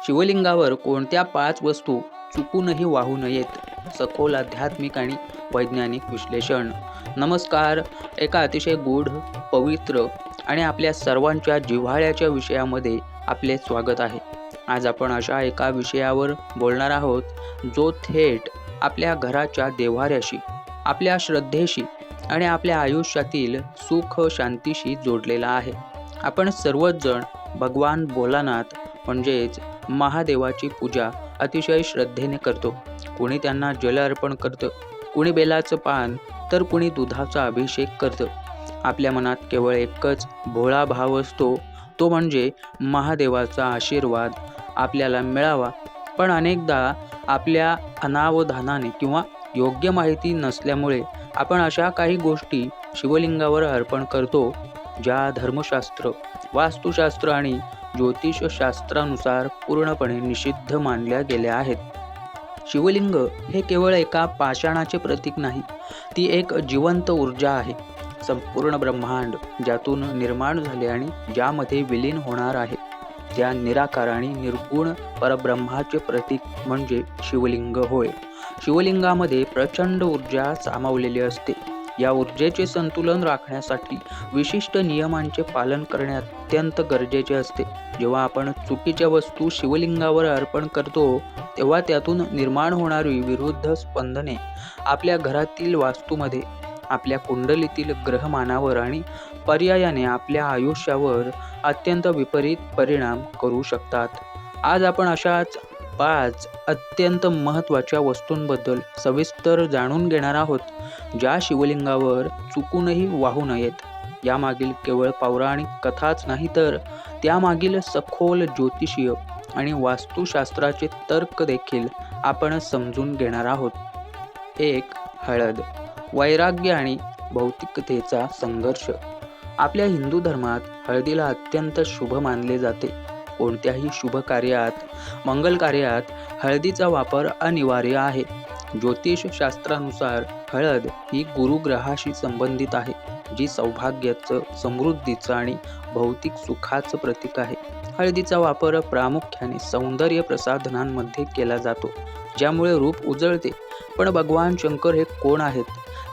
शिवलिंगावर कोणत्या 5 वस्तू चुकूनही वाहू नयेत? सखोल आध्यात्मिक आणि वैज्ञानिक विश्लेषण. नमस्कार. एका अतिशय गूढ, पवित्र आणि आपल्या सर्वांच्या जिव्हाळ्याच्या विषयामध्ये आपले स्वागत आहे. आज आपण अशा एका विषयावर बोलणार आहोत जो थेट आपल्या घराच्या देव्हाऱ्याशी, आपल्या श्रद्धेशी आणि आपल्या आयुष्यातील सुख शांतीशी जोडलेला आहे. आपण सर्वच जण भगवान भोलानाथ म्हणजेच महादेवाची पूजा अतिशय श्रद्धेने करतो. कोणी त्यांना जल अर्पण करतं, कोणी बेलाचं पान, तर कोणी दुधाचा अभिषेक करतं. आपल्या मनात केवळ एकच भोळा भाव असतो, तो म्हणजे महादेवाचा आशीर्वाद आपल्याला मिळावा. पण अनेकदा आपल्या अनावधानाने किंवा योग्य माहिती नसल्यामुळे आपण अशा काही गोष्टी शिवलिंगावर अर्पण करतो ज्या धर्मशास्त्र, वास्तुशास्त्र आणि ज्योतिषशास्त्रानुसार पूर्णपणे निषिद्ध मानल्या गेल्या आहेत. शिवलिंग हे केवळ एका पाषाणाचे प्रतीक नाही, ती एक जिवंत ऊर्जा आहे. संपूर्ण ब्रह्मांड ज्यातून निर्माण झाले आणि ज्यामध्ये विलीन होणार आहे, त्या निराकार आणि निर्गुण परब्रह्माचे प्रतीक म्हणजे शिवलिंग होय. शिवलिंगामध्ये प्रचंड ऊर्जा सामावलेली असते. या ऊर्जेचे संतुलन राखण्यासाठी विशिष्ट नियमांचे पालन करणे अत्यंत गरजेचे असते. जेव्हा आपण चुकीच्या वस्तू शिवलिंगावर अर्पण करतो, तेव्हा त्यातून निर्माण होणारी विरुद्ध स्पंदने आपल्या घरातील वास्तूमध्ये, आपल्या कुंडलीतील ग्रहमानावर आणि पर्यायाने आपल्या आयुष्यावर अत्यंत विपरीत परिणाम करू शकतात. आज आपण अशाच 5 अत्यंत महत्त्वाच्या वस्तूंबद्दल सविस्तर जाणून घेणार आहोत, ज्या शिवलिंगावर चुकूनही वाहू नयेत. यामागील केवळ पौराणिक कथाच नाही, तर त्यामागील सखोल ज्योतिषीय आणि वास्तुशास्त्राचे तर्क देखील आपण समजून घेणार आहोत. 1. हळद. वैराग्य आणि भौतिकतेचा संघर्ष. आपल्या हिंदू धर्मात हळदीला अत्यंत शुभ मानले जाते. कोणत्याही शुभ कार्यात, मंगल कार्यात हळदीचा वापर अनिवार्य आहे. ज्योतिषशास्त्रानुसार हळद ही गुरुग्रहाशी संबंधित आहे, जी सौभाग्याचं, समृद्धीचं आणि भौतिक सुखाचं प्रतीक आहे. हळदीचा वापर प्रामुख्याने सौंदर्य प्रसाधनांमध्ये केला जातो, ज्यामुळे रूप उजळते. पण भगवान शंकर हे कोण आहेत?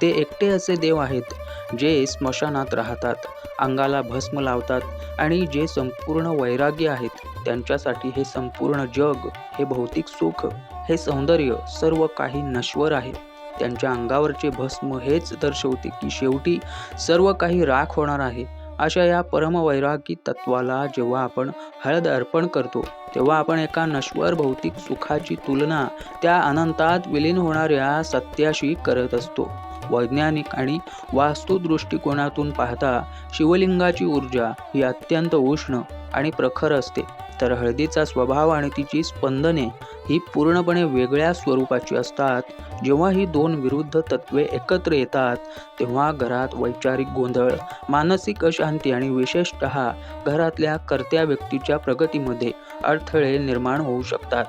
ते एकटे असे देव आहेत जे स्मशानात राहतात, अंगाला भस्म लावतात आणि जे संपूर्ण वैराग्य आहेत. त्यांच्यासाठी हे संपूर्ण जग, हे भौतिक सुख, हे सौंदर्य, सर्व काही नश्वर आहे. त्यांच्या अंगावरचे भस्म हेच दर्शवते की शेवटी सर्व काही राख होणार आहे. अशा या परमवैरागी तत्वाला जेव्हा आपण हळद अर्पण करतो, तेव्हा आपण एका नश्वर भौतिक सुखाची तुलना त्या अनंतात विलीन होणाऱ्या सत्याशी करत असतो. वैज्ञानिक आणि वास्तु दृष्टिकोनातून पाहता शिवलिंगाची ऊर्जा ही अत्यंत उष्ण आणि प्रखर असते, तर हळदीचा स्वभाव आणि तिची स्पंदने ही पूर्णपणे वेगळ्या स्वरूपाची असतात. जेव्हा ही 2 विरुद्ध तत्वे एकत्र येतात, तेव्हा घरात वैचारिक गोंधळ, मानसिक अशांती आणि विशेषतः घरातल्या कर्त्या व्यक्तीच्या प्रगतीमध्ये अडथळे निर्माण होऊ शकतात.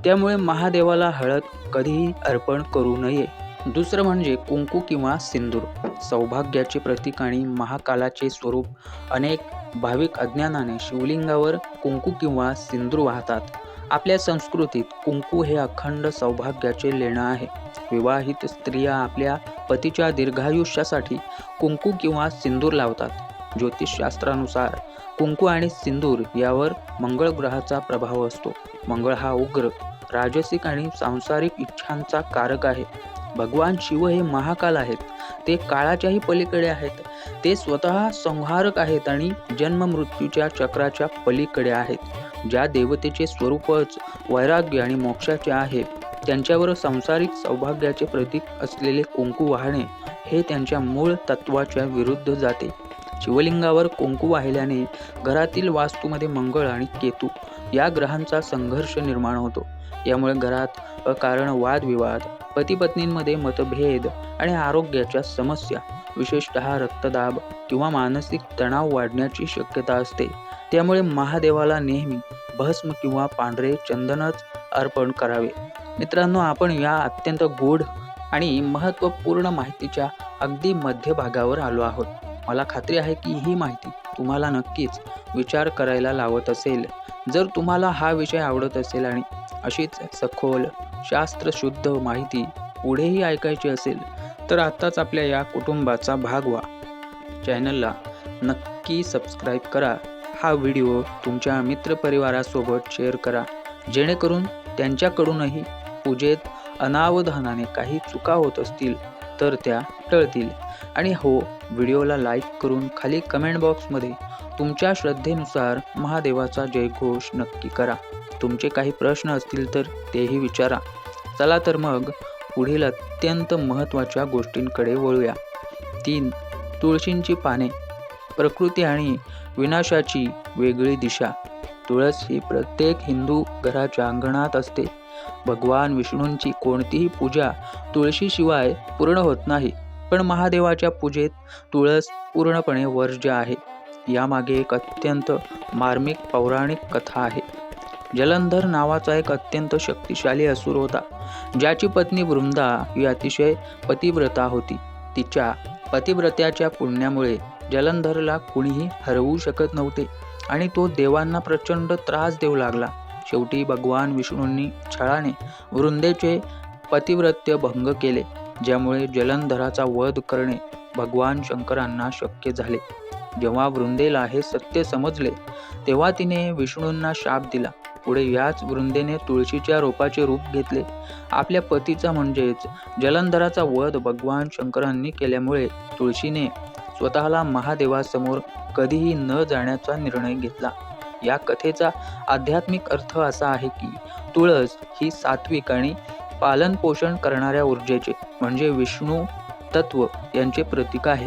त्यामुळे महादेवाला हळद कधीही अर्पण करू नये. दुसरं म्हणजे कुंकू किंवा सिंदूर. सौभाग्याचे प्रतीक आणि महाकालाचे स्वरूप. अनेक भाविक अज्ञानाने शिवलिंगावर कुंकू किंवा सिंदूर वाहतात. आपल्या संस्कृतीत कुंकू हे अखंड सौभाग्याचे लेणं आहे. विवाहित स्त्रिया आपल्या पतीच्या दीर्घायुष्यासाठी कुंकू किंवा सिंदूर लावतात. ज्योतिषशास्त्रानुसार कुंकू आणि सिंदूर यावर मंगळ ग्रहाचा प्रभाव असतो. मंगळ हा उग्र, राजसिक आणि सांसारिक इच्छांचा कारक आहे. भगवान शिव हे महाकाल आहेत. ते काळाच्याही पलीकडे आहेत. ते स्वतः संहारक आहेत आणि जन्म मृत्यूच्या चक्राच्या पलीकडे आहेत. ज्या देवतेचे स्वरूपच वैराग्य आणि मोक्षाचे आहे, त्यांच्यावर सांसारिक सौभाग्याचे प्रतीक असलेले कुंकू वाहणे हे त्यांच्या मूळ तत्वाच्या विरुद्ध जाते. शिवलिंगावर कुंकू वाहिल्याने घरातील वास्तूमध्ये मंगळ आणि केतू या ग्रहांचा संघर्ष निर्माण होतो. यामुळे घरात अकारण वादविवाद, पती-पत्नींमध्ये मतभेद आणि आरोग्याच्या समस्या, विशेषतः रक्तदाब किंवा मानसिक तणाव वाढण्याची शक्यता असते. त्यामुळे महादेवाला नेहमी भस्म किंवा पांढरे चंदनच अर्पण करावे. मित्रांनो, आपण या अत्यंत गूढ आणि महत्त्वपूर्ण माहितीच्या अगदी मध्यभागावर आलो आहोत. मला खात्री आहे की ही माहिती तुम्हाला नक्कीच विचार करायला लावत असेल. जर तुम्हाला हा विषय आवडत असेल आणि अशीच सखोल शास्त्रशुद्ध माहिती पुढेही ऐकायची असेल तर आत्ताच आपल्या या कुटुंबाचा भाग व्हा. चॅनलला नक्की सबस्क्राईब करा. हा व्हिडिओ तुमच्या मित्रपरिवारासोबत शेअर करा, जेणेकरून त्यांच्याकडूनही पूजेत अनावधानाने काही चुका होत असतील तर त्या टळतील. आणि हो, व्हिडिओला लाईक करून खाली कमेंट बॉक्समध्ये तुमच्या श्रद्धेनुसार महादेवाचा जयघोष नक्की करा. तुमचे काही प्रश्न असतील तर तेही विचारा. चला तर मग पुढील अत्यंत महत्त्वाच्या गोष्टींकडे वळूया. 3. तुळशींची पाने. प्रकृती आणि विनाशाची वेगळी दिशा. तुळस ही प्रत्येक हिंदू घराच्या अंगणात असते. भगवान विष्णूंची कोणतीही पूजा तुळशीशिवाय पूर्ण होत नाही, पण महादेवाच्या पूजेत तुळस पूर्णपणे वर्ज्य आहे. यामागे एक अत्यंत मार्मिक पौराणिक कथा आहे. जलंधर नावाचा एक अत्यंत शक्तिशाली असुर होता, ज्याची पत्नी वृंदा ही अतिशय पतिव्रता होती. तिच्या पतिव्रत्याच्या पुण्यामुळे जलंधरला कुणीही हरवू शकत नव्हते आणि तो देवांना प्रचंड त्रास देऊ लागला. शेवटी भगवान विष्णूंनी छळाने वृंदेचे पतिव्रत्य भंग केले, ज्यामुळे जलंधराचा वध करणे भगवान शंकरांना शक्य झाले. जेव्हा वृंदेला हे सत्य समजले तेव्हा तिने विष्णूंना शाप दिला. पुढे याच वृंदेने तुळशीच्या रोपाचे रूप घेतले. आपल्या पतीचा म्हणजेच जलंधराचा वध भगवान शंकरांनी केल्यामुळे तुळशीने स्वतःला महादेवासमोर कधीही न जाण्याचा निर्णय घेतला. या कथेचा आध्यात्मिक अर्थ असा आहे की तुळस ही सात्विक आणि पालन पोषण करणाऱ्या ऊर्जेचे म्हणजे विष्णू तत्व यांचे प्रतीक आहे,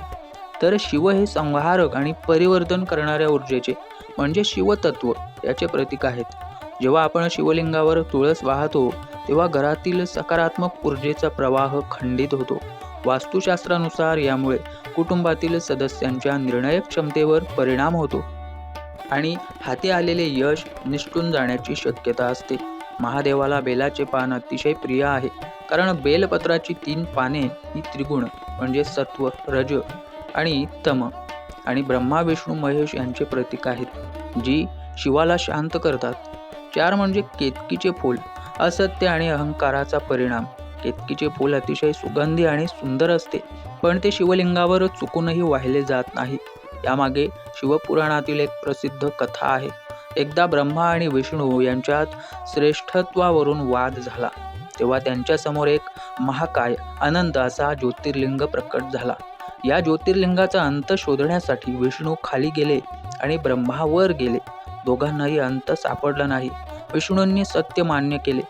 तर शिव हे संहारक आणि परिवर्तन करणाऱ्या ऊर्जेचे म्हणजे शिवतत्व याचे प्रतीक आहेत. जेव्हा आपण शिवलिंगावर तुळस वाहतो तेव्हा घरातील सकारात्मक ऊर्जेचा प्रवाह खंडित होतो. वास्तुशास्त्रानुसार यामुळे कुटुंबातील सदस्यांच्या निर्णय क्षमतेवर परिणाम होतो आणि हाती आलेले यश निसटून जाण्याची शक्यता असते. महादेवाला बेलाचे पान अतिशय प्रिय आहे, कारण बेलपत्राची 3 पाने ही त्रिगुण म्हणजे सत्व, रज आणि तम आणि ब्रह्मा विष्णू महेश यांचे प्रतीक आहेत, जी शिवाला शांत करतात. 4 म्हणजे केतकीचे फूल. असत्य आणि अहंकाराचा परिणाम. केतकीचे फूल अतिशय सुगंधी आणि सुंदर असते, पण ते शिवलिंगावर चुकूनही वाहिले जात नाही. यामागे शिवपुराणातील एक प्रसिद्ध कथा आहे. एकदा ब्रह्मा आणि विष्णू यांच्यात श्रेष्ठत्वावरून वाद झाला. तेव्हा त्यांच्यासमोर एक महाकाय अनंत असा ज्योतिर्लिंग प्रकट झाला. या ज्योतिर्लिंगाचा अंत शोधण्यासाठी विष्णू खाली गेले आणि ब्रह्मा वर गेले. दोघांनाही अंत सापडला नाही. विष्णूंनी सत्य मान्य केले,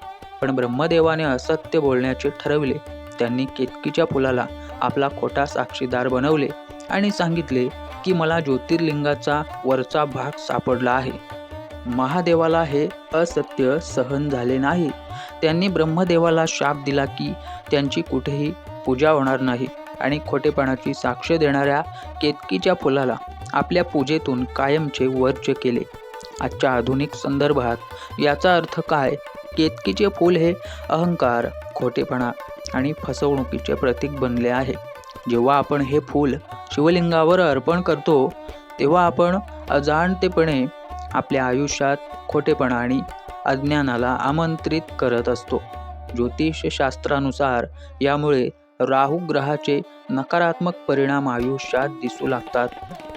पण ब्रह्मदेवाने असत्य बोलण्याचे ठरविले. त्यांनी केतकीच्या फुलाला आपला खोटा साक्षीदार बनवले आणि सांगितले की मला ज्योतिर्लिंगाचा वरचा भाग सापडला आहे. महादेवाला हे असत्य सहन झाले नाही. त्यांनी ब्रह्मदेवाला शाप दिला की त्यांची कुठेही पूजा होणार नाही आणि खोटेपणाची साक्ष देणाऱ्या केतकीच्या फुलाला आपल्या पूजेतून कायमचे वर्ज्य केले. आजच्या आधुनिक संदर्भात याचा अर्थ काय? केतकीचे फूल हे अहंकार, खोटेपणा आणि फसवणुकीचे प्रतीक बनले आहे. जेव्हा आपण हे फूल शिवलिंगावर अर्पण करतो तेव्हा आपण अजाणतेपणे आपल्या आयुष्यात खोटेपणा आणि अज्ञानाला आमंत्रित करत असतो. ज्योतिषशास्त्रानुसार यामुळे राहू ग्रहाचे नकारात्मक परिणाम आयुष्यात दिसू लागतात.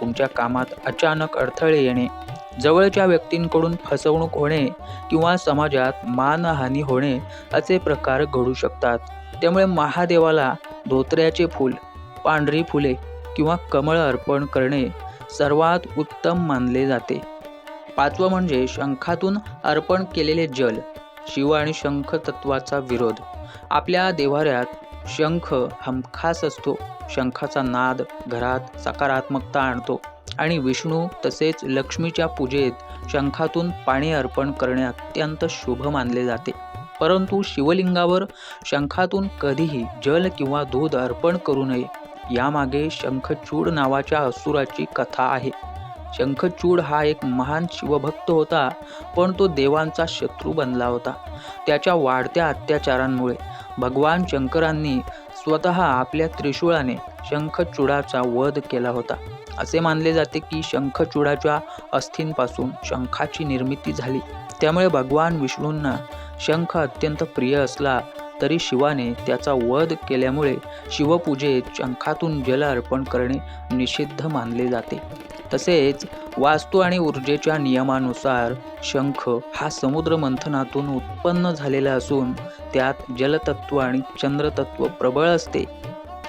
तुमच्या कामात अचानक अडथळे येणे, जवळच्या व्यक्तींकडून फसवणूक होणे किंवा समाजात मानहानी होणे असे प्रकार घडू शकतात. त्यामुळे महादेवाला धोत्र्याचे फूल, पांढरी फुले किंवा कमळ अर्पण करणे सर्वात उत्तम मानले जाते. 5 म्हणजे शंखातून अर्पण केलेले जल. शिव आणि शंख तत्वाचा विरोध. आपल्या देव्हाऱ्यात शंख हमखास असतो. शंखाचा नाद घरात सकारात्मकता आणतो आणि विष्णू तसेच लक्ष्मीच्या पूजेत शंखातून पाणी अर्पण करणे अत्यंत शुभ मानले जाते. परंतु शिवलिंगावर शंखातून कधीही जल किंवा दूध अर्पण करू नये. यामागे शंखचूड नावाच्या असुराची कथा आहे. शंखचूड हा एक महान शिवभक्त होता, पण तो देवांचा शत्रू बनला होता. त्याच्या वाढत्या अत्याचारांमुळे भगवान शंकरांनी स्वतः आपल्या त्रिशूळाने शंखचूडाचा वध केला होता. असे मानले जाते की शंखचूडाच्या अस्थींपासून शंखाची निर्मिती झाली. त्यामुळे भगवान विष्णूंना शंख अत्यंत प्रिय असला तरी शिवाने त्याचा वध केल्यामुळे शिवपूजेत शंखातून जल अर्पण करणे निषिद्ध मानले जाते. तसेच वास्तू आणि ऊर्जेच्या नियमानुसार शंख हा समुद्र मंथनातून उत्पन्न झालेला असून त्यात जलतत्व आणि चंद्रतत्व प्रबळ असते.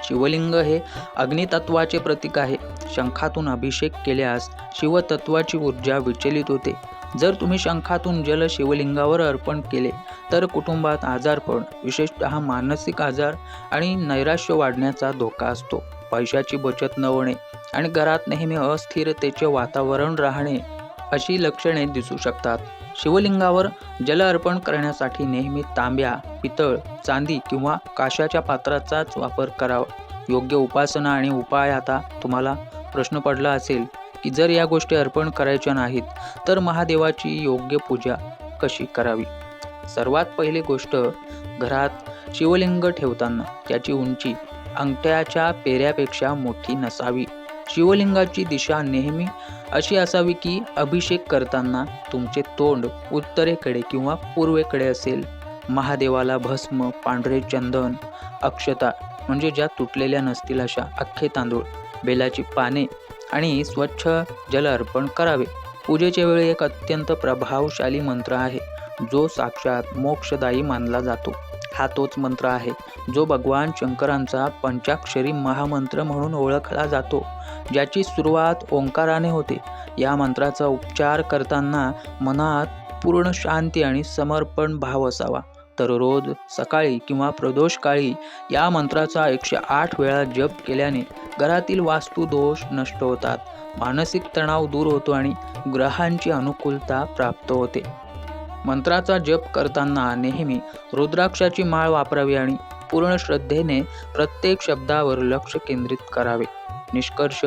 शिवलिंग हे अग्नितत्वाचे प्रतीक आहे. शंखातून अभिषेक केल्यास शिवतत्वाची ऊर्जा विचलित होते. जर तुम्ही शंखातून जल शिवलिंगावर अर्पण केले तर कुटुंबात आजारपण, विशेषतः मानसिक आजार आणि नैराश्य वाढण्याचा धोका असतो. पैशाची बचत न होणे आणि घरात नेहमी अस्थिरतेचे वातावरण राहणे अशी लक्षणे दिसू शकतात. शिवलिंगावर जल अर्पण करण्यासाठी नेहमी तांब्या, पितळ, चांदी किंवा काशाच्या पात्राचाच वापर करावा. योग्य उपासना आणि उपाय. आता तुम्हाला प्रश्न पडला असेल की जर या गोष्टी अर्पण करायच्या नाहीत तर महादेवाची योग्य पूजा कशी करावी. सर्वात पहिली गोष्ट, घरात शिवलिंग ठेवताना त्याची उंची अंगठ्याच्या पेऱ्यापेक्षा मोठी नसावी. शिवलिंगाची दिशा नेहमी अशी असावी की अभिषेक करताना तुमचे तोंड उत्तरेकडे किंवा पूर्वेकडे असेल. महादेवाला भस्म, पांढरे चंदन, अक्षता म्हणजे ज्या तुटलेल्या नसतील अशा अख्खे तांदूळ, बेलाची पाने आणि स्वच्छ जल अर्पण करावे. पूजेच्या वेळी एक अत्यंत प्रभावशाली मंत्र आहे जो साक्षात मोक्षदायी मानला जातो. हा तोच मंत्र आहे जो भगवान शंकरांचा पंचाक्षरी महामंत्र म्हणून ओळखला जातो, ज्याची सुरुवात ओंकाराने होते. या मंत्राचा उच्चार करताना मनात पूर्ण शांती आणि समर्पण भाव असावा. तर रोज सकाळी किंवा प्रदोषकाळी या मंत्राचा 108 वेळा जप केल्याने घरातील वास्तू दोष नष्ट होतात, मानसिक तणाव दूर होतो आणि ग्रहांची अनुकूलता प्राप्त होते. मंत्राचा जप करताना नेहमी रुद्राक्षाची माळ वापरावी आणि पूर्ण श्रद्धेने प्रत्येक शब्दावर लक्ष केंद्रित करावे. निष्कर्ष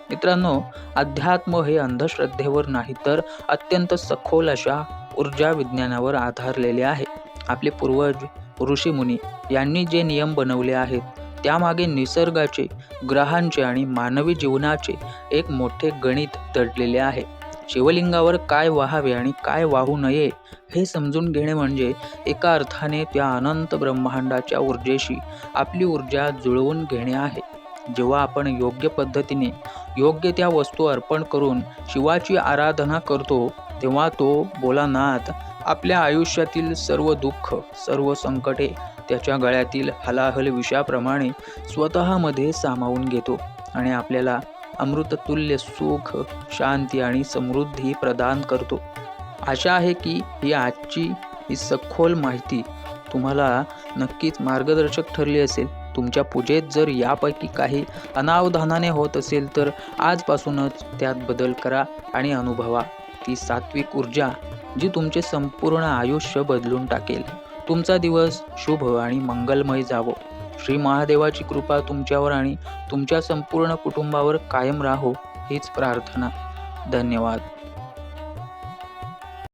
मित्रांनो, अध्यात्म हे अंधश्रद्धेवर नाही तर अत्यंत सखोल अशा ऊर्जा विज्ञानावर आधारलेले आहे. आपले पूर्वज ऋषीमुनी यांनी जे नियम बनवले आहेत त्यामागे निसर्गाचे, ग्रहांचे आणि मानवी जीवनाचे एक मोठे गणित दडलेले आहे. शिवलिंगावर काय वाहावे आणि काय वाहू नये हे समजून घेणे म्हणजे एका अर्थाने त्या अनंत ब्रह्मांडाच्या ऊर्जेशी आपली ऊर्जा जुळवून घेणे आहे. जेव्हा आपण योग्य पद्धतीने योग्य त्या वस्तू अर्पण करून शिवाची आराधना करतो तेव्हा तो भोलानाथ आपल्या आयुष्यातील सर्व दुःख, सर्व संकटे त्याच्या गळ्यातील हलाहल विषाप्रमाणे स्वतःमध्ये सामावून घेतो आणि आपल्याला अमृततुल्य सुख, शांती आणि समृद्धी प्रदान करतो. आशा आहे की आजची ही सखोल माहिती तुम्हाला नक्कीच मार्गदर्शक ठरली असेल. तुमच्या पूजेत जर यापैकी काही अनावधानाने होत असेल तर आजपासूनच त्यात बदल करा आणि अनुभवा ती सात्विक ऊर्जा जी तुमचे संपूर्ण आयुष्य बदलून टाकेल. तुमचा दिवस शुभ आणि मंगलमय जावो. श्री महादेवाची कृपा तुमच्यावर आणि तुमच्या संपूर्ण कुटुंबावर कायम राहो हीच प्रार्थना. धन्यवाद.